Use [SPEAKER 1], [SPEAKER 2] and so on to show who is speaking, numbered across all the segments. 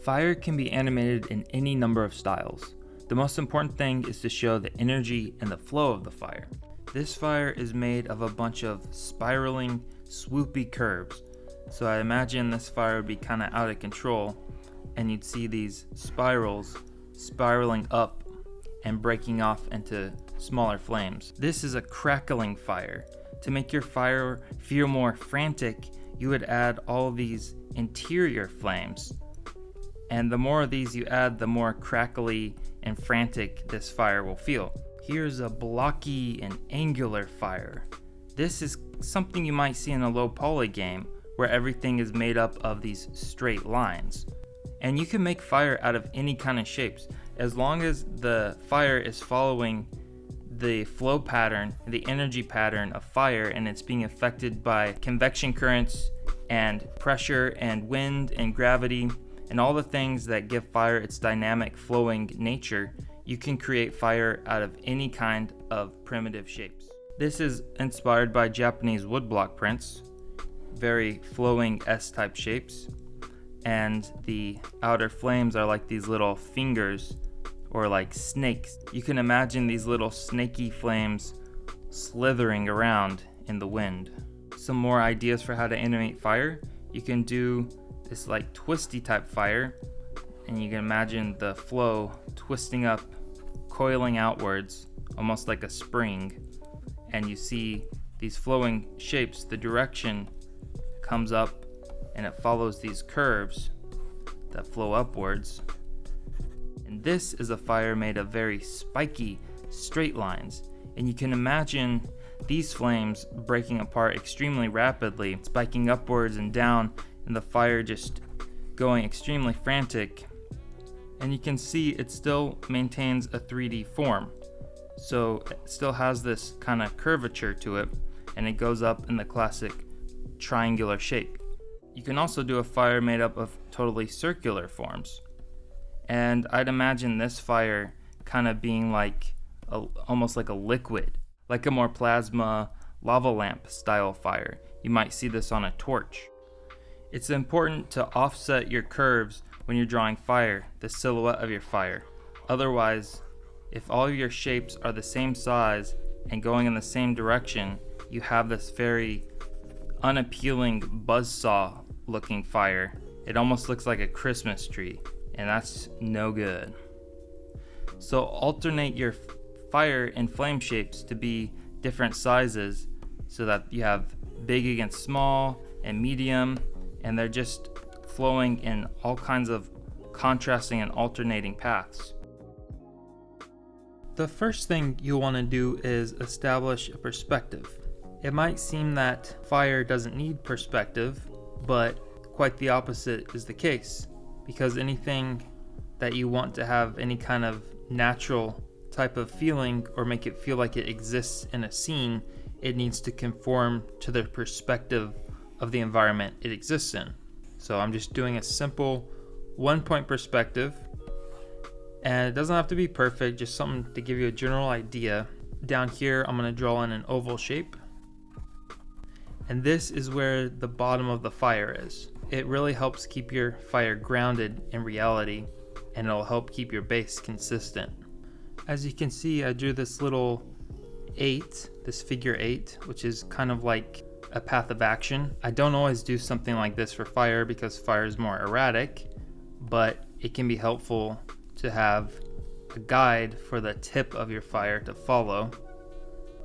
[SPEAKER 1] Fire can be animated in any number of styles. The most important thing is to show the energy and the flow of the fire. This fire is made of a bunch of spiraling, swoopy curves. So I imagine this fire would be kind of out of control, and you'd see these spirals spiraling up and breaking off into smaller flames. This is a crackling fire. To make your fire feel more frantic, you would add all of these interior flames. And the more of these you add, the more crackly and frantic this fire will feel. Here's a blocky and angular fire. This is something you might see in a low poly game where everything is made up of these straight lines. And you can make fire out of any kind of shapes as long as the fire is following the flow pattern, the energy pattern of fire, and it's being affected by convection currents and pressure and wind and gravity and all the things that give fire its dynamic flowing nature. You can create fire out of any kind of primitive shapes. This is inspired by Japanese woodblock prints, very flowing S-type shapes, and the outer flames are like these little fingers or like snakes. You can imagine these little snaky flames slithering around in the wind. Some more ideas for how to animate fire. You can do this like twisty type fire, and you can imagine the flow twisting up, coiling outwards, almost like a spring, and you see these flowing shapes. The direction comes up and it follows these curves that flow upwards. And this is a fire made of very spiky straight lines, and you can imagine these flames breaking apart extremely rapidly, spiking upwards and down, and the fire just going extremely frantic. And you can see it still maintains a 3D form, so it still has this kind of curvature to it, and it goes up in the classic triangular shape. You can also do a fire made up of totally circular forms, and I'd imagine this fire kind of being like almost like a liquid, like a more plasma lava lamp style fire. You might see this on a torch. It's important to offset your curves when you're drawing fire, the silhouette of your fire. Otherwise, if all of your shapes are the same size and going in the same direction, you have this very unappealing buzzsaw looking fire. It almost looks like a Christmas tree, and that's no good. So alternate your fire and flame shapes to be different sizes so that you have big against small and medium, and they're just flowing in all kinds of contrasting and alternating paths. The first thing you'll want to do is establish a perspective. It might seem that fire doesn't need perspective, but quite the opposite is the case, because anything that you want to have any kind of natural type of feeling or make it feel like it exists in a scene, it needs to conform to the perspective of the environment it exists in. So I'm just doing a simple 1-point perspective, and it doesn't have to be perfect, just something to give you a general idea. Down here I'm going to draw in an oval shape, and this is where the bottom of the fire is. It really helps keep your fire grounded in reality, and it'll help keep your base consistent. As you can see, I drew this little 8, this figure 8, which is kind of like a path of action. I don't always do something like this for fire because fire is more erratic, but it can be helpful to have a guide for the tip of your fire to follow.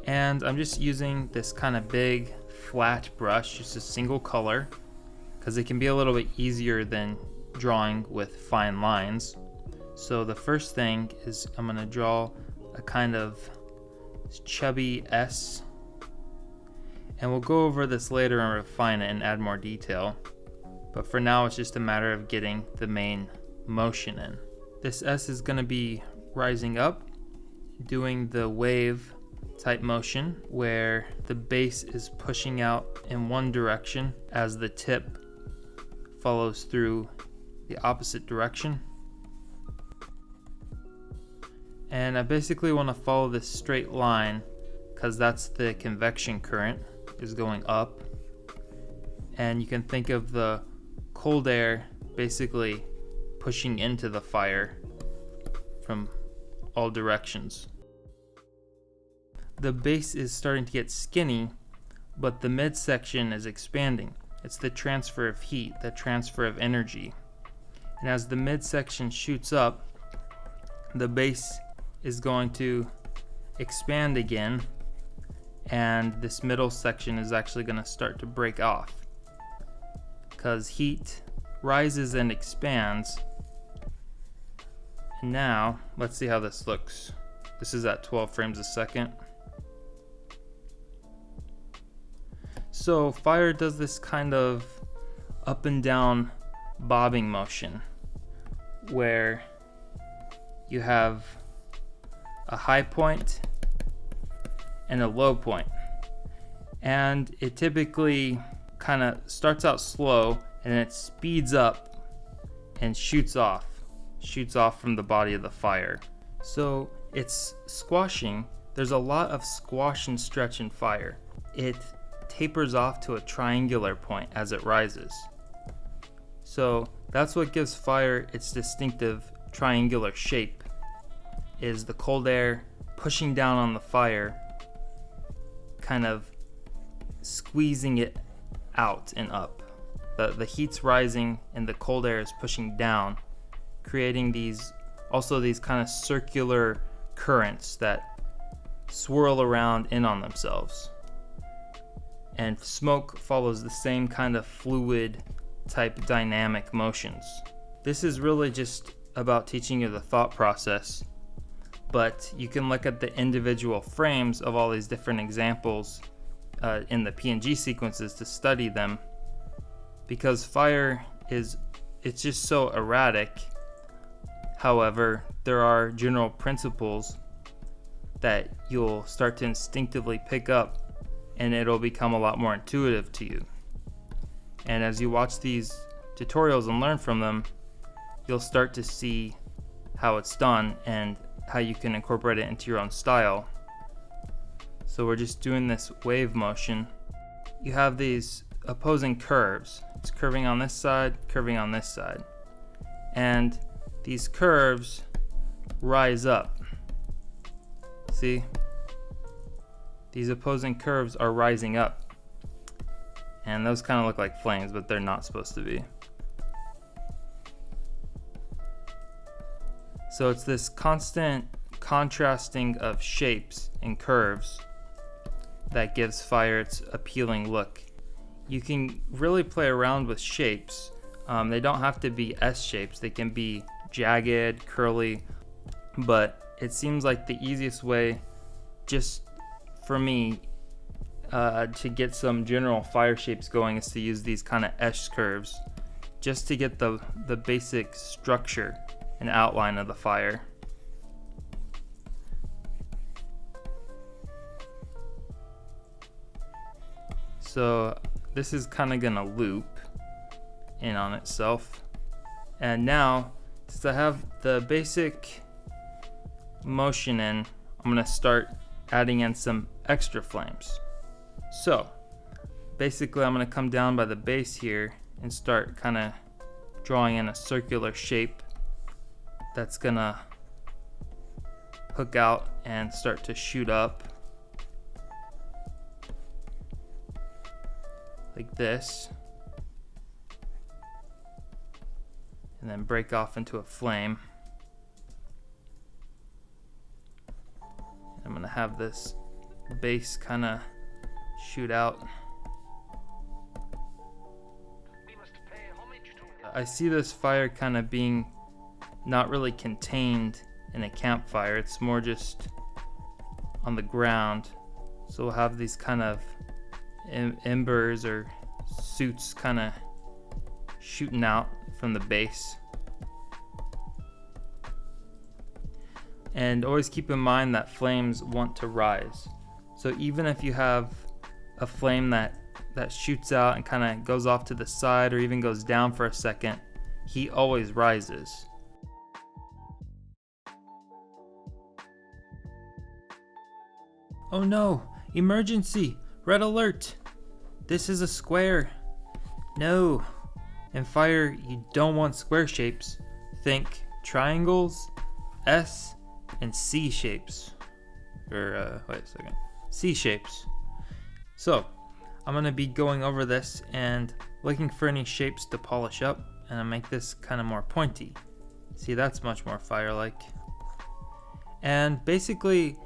[SPEAKER 1] And I'm just using this kind of big flat brush, just a single color, because it can be a little bit easier than drawing with fine lines. So the first thing is I'm going to draw a kind of chubby S, and we'll go over this later and refine it and add more detail. But for now, it's just a matter of getting the main motion in. This S is going to be rising up, doing the wave type motion where the base is pushing out in one direction as the tip follows through the opposite direction. And I basically want to follow this straight line because that's the convection current is going up. And you can think of the cold air basically pushing into the fire from all directions. The base is starting to get skinny, but the midsection is expanding. It's the transfer of heat, the transfer of energy. And as the midsection shoots up, the base is going to expand again, and this middle section is actually going to start to break off because heat rises and expands. And now let's see how this looks. This is at 12 frames a second. So fire does this kind of up and down bobbing motion where you have a high point and a low point. And it typically kind of starts out slow and it speeds up and shoots off from the body of the fire. So it's squashing. There's a lot of squash and stretch in fire. It tapers off to a triangular point as it rises. So that's what gives fire its distinctive triangular shape, is the cold air pushing down on the fire, kind of squeezing it out and up. The heat's rising and the cold air is pushing down, creating these kind of circular currents that swirl around in on themselves. And smoke follows the same kind of fluid type dynamic motions. This is really just about teaching you the thought process, but you can look at the individual frames of all these different examples in the PNG sequences to study them, because fire it's just so erratic. However, there are general principles that you'll start to instinctively pick up, and it'll become a lot more intuitive to you. And as you watch these tutorials and learn from them, you'll start to see how it's done and how you can incorporate it into your own style. So we're just doing this wave motion. You have these opposing curves. It's curving on this side, curving on this side. And these curves rise up. See? These opposing curves are rising up. And those kind of look like flames, but they're not supposed to be. So it's this constant contrasting of shapes and curves that gives fire its appealing look. You can really play around with shapes. They don't have to be S shapes. They can be jagged, curly, but it seems like the easiest way, just for me, to get some general fire shapes going is to use these kind of S curves, just to get the basic structure and outline of the fire. So this is kind of gonna loop in on itself. And now, since I have the basic motion in, I'm gonna start adding in some extra flames. So basically I'm gonna come down by the base here and start kind of drawing in a circular shape that's gonna hook out and start to shoot up like this, and then break off into a flame. I'm gonna have this base kind of shoot out. I see this fire kind of being not really contained in a campfire. It's more just on the ground. So we'll have these kind of embers or suits kind of shooting out from the base. And always keep in mind that flames want to rise. So even if you have a flame that shoots out and kind of goes off to the side or even goes down for a second, heat always rises. Oh no, emergency, red alert. This is a square. No, in fire you don't want square shapes. think triangles, S, and C shapes. Wait a second. C shapes. So, I'm going to be going over this and looking for any shapes to polish up, and I'll make this kind of more pointy. See, that's much more fire-like. And basically,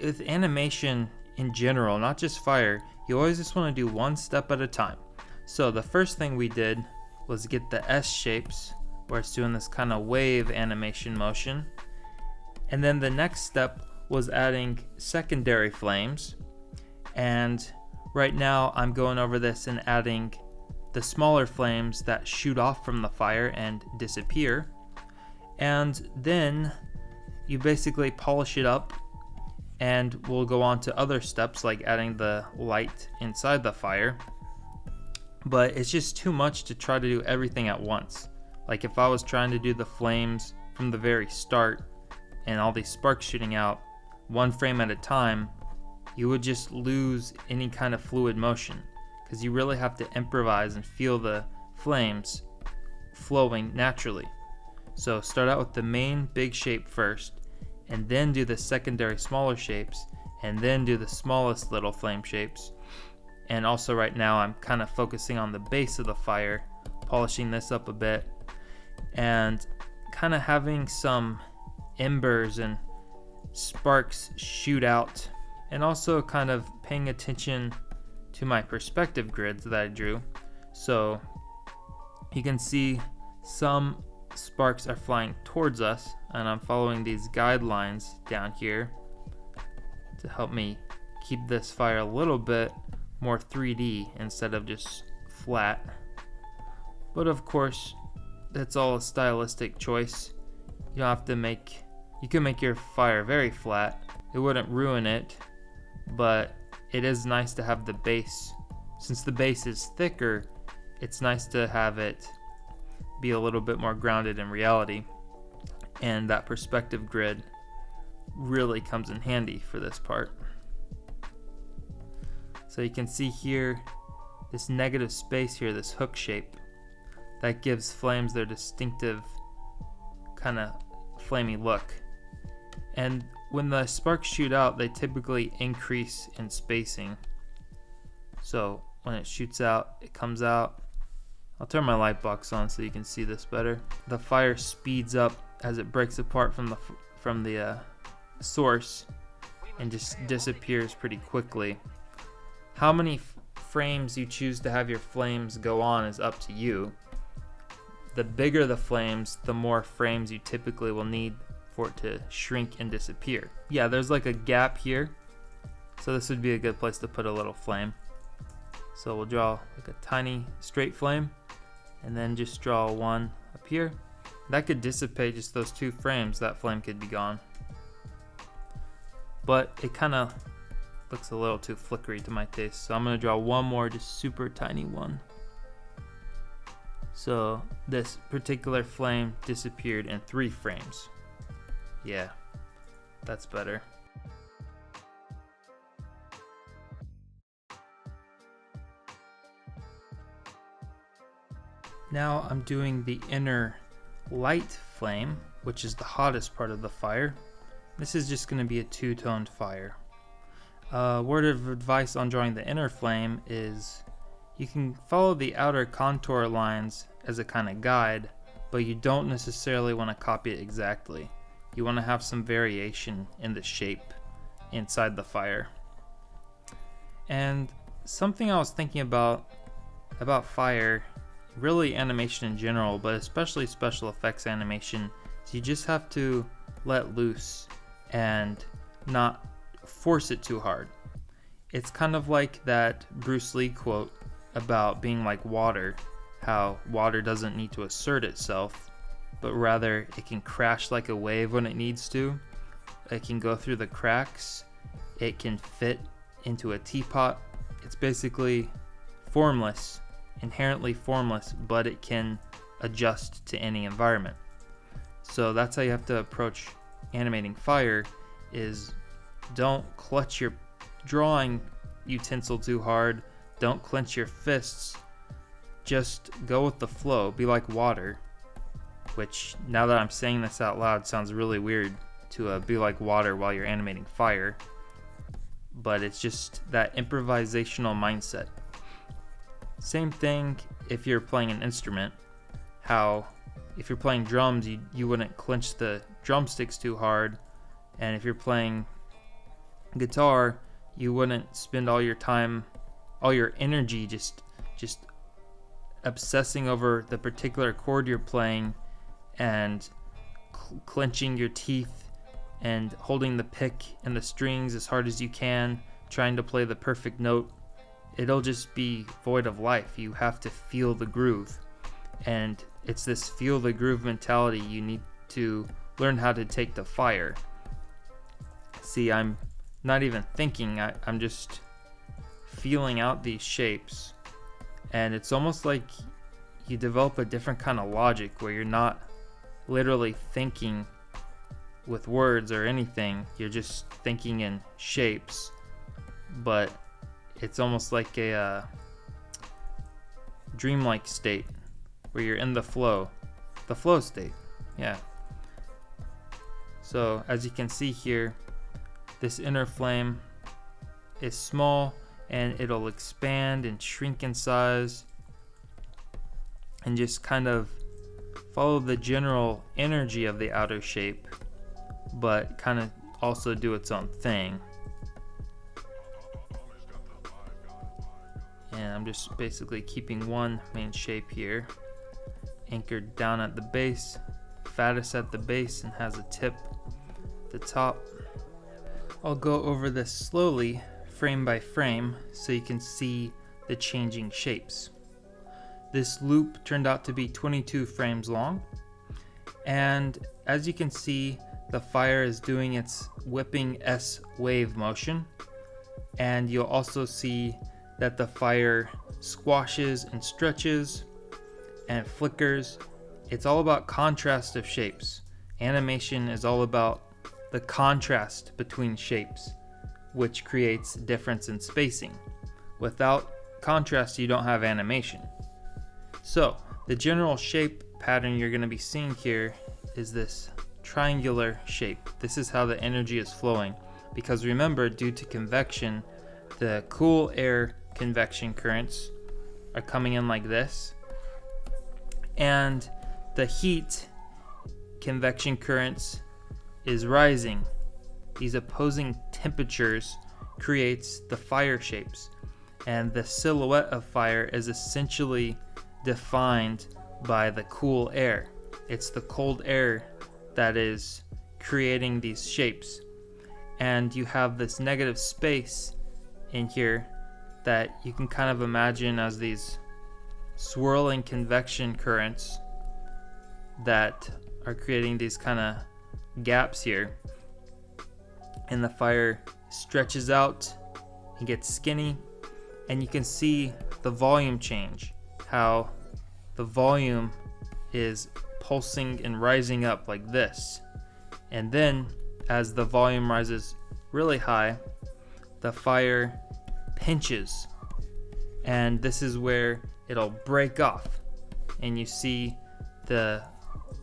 [SPEAKER 1] with animation in general, not just fire, you always just want to do one step at a time. So the first thing we did was get the S shapes, where it's doing this kind of wave animation motion. And then the next step was adding secondary flames. And right now I'm going over this and adding the smaller flames that shoot off from the fire and disappear. And then you basically polish it up, and we'll go on to other steps like adding the light inside the fire. But it's just too much to try to do everything at once. Like if I was trying to do the flames from the very start and all these sparks shooting out one frame at a time, you would just lose any kind of fluid motion, because you really have to improvise and feel the flames flowing naturally. So start out with the main big shape first, and then do the secondary smaller shapes, and then do the smallest little flame shapes. And also right now I'm kind of focusing on the base of the fire, polishing this up a bit, and kind of having some embers and sparks shoot out, and also kind of paying attention to my perspective grids that I drew. So you can see some sparks are flying towards us, and I'm following these guidelines down here to help me keep this fire a little bit more 3D instead of just flat. But of course, that's all a stylistic choice. You don't have to you can make your fire very flat. It wouldn't ruin it, but it is nice to have the base. Since the base is thicker, it's nice to have it be a little bit more grounded in reality. And that perspective grid really comes in handy for this part. So you can see here, this negative space here, this hook shape, that gives flames their distinctive kind of flamey look. And when the sparks shoot out, they typically increase in spacing. So when it shoots out, it comes out. I'll turn my light box on so you can see this better. The fire speeds up as it breaks apart from the source and just disappears pretty quickly. How many frames you choose to have your flames go on is up to you. The bigger the flames, the more frames you typically will need for it to shrink and disappear. Yeah, there's like a gap here, so this would be a good place to put a little flame. So we'll draw like a tiny straight flame, and then just draw one up here. That could dissipate just those 2 frames, that flame could be gone. But it kind of looks a little too flickery to my taste, so I'm going to draw one more, just super tiny one. So this particular flame disappeared in 3 frames. Yeah, that's better. Now I'm doing the inner light flame, which is the hottest part of the fire. This is just going to be a 2-toned fire. Word of advice on drawing the inner flame is you can follow the outer contour lines as a kind of guide, but you don't necessarily want to copy it exactly. You want to have some variation in the shape inside the fire. And something I was thinking about fire, really animation in general, but especially special effects animation, is you just have to let loose and not force it too hard. It's kind of like that Bruce Lee quote about being like water, how water doesn't need to assert itself, but rather it can crash like a wave when it needs to. It can go through the cracks. It can fit into a teapot. It's basically formless, inherently formless, but it can adjust to any environment. So that's how you have to approach animating fire, is don't clutch your drawing utensil too hard. Don't clench your fists. Just go with the flow. Be like water. which now that I'm saying this out loud sounds really weird to be like water while you're animating fire. But it's just that improvisational mindset. Same thing if you're playing an instrument. How if you're playing drums, you wouldn't clench the drumsticks too hard, and if you're playing guitar, you wouldn't spend all your time, all your energy just obsessing over the particular chord you're playing and clenching your teeth and holding the pick and the strings as hard as you can, trying to play the perfect note. It'll just be void of life. You have to feel the groove. And it's this feel the groove mentality you need to learn how to take to fire. See, I'm not even thinking, I'm just feeling out these shapes. And it's almost like you develop a different kind of logic where you're not literally thinking with words or anything, you're just thinking in shapes, but it's almost like a dreamlike state where you're in the flow state. Yeah. So as you can see here, this inner flame is small and it'll expand and shrink in size and just kind of follow the general energy of the outer shape, but kind of also do its own thing. And I'm just basically keeping one main shape here, anchored down at the base, fattest at the base and has a tip at the top. I'll go over this slowly, frame by frame, so you can see the changing shapes. This loop turned out to be 22 frames long, and as you can see, the fire is doing its whipping S wave motion, and you'll also see that the fire squashes and stretches and flickers. It's all about contrast of shapes. Animation is all about the contrast between shapes, which creates difference in spacing. Without contrast, you don't have animation. So the general shape pattern you're going to be seeing here is this triangular shape. This is how the energy is flowing, because remember, due to convection, the cool air convection currents are coming in like this, and the heat convection currents is rising. These opposing temperatures creates the fire shapes, and the silhouette of fire is essentially defined by the cool air. It's the cold air that is creating these shapes, and you have this negative space in here that you can kind of imagine as these swirling convection currents that are creating these kind of gaps here, and the fire stretches out and gets skinny, and you can see the volume change, how the volume is pulsing and rising up like this, and then as the volume rises really high, the fire pinches, and this is where it'll break off, and you see the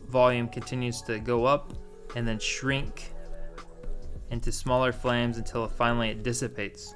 [SPEAKER 1] volume continues to go up and then shrink into smaller flames until finally it dissipates.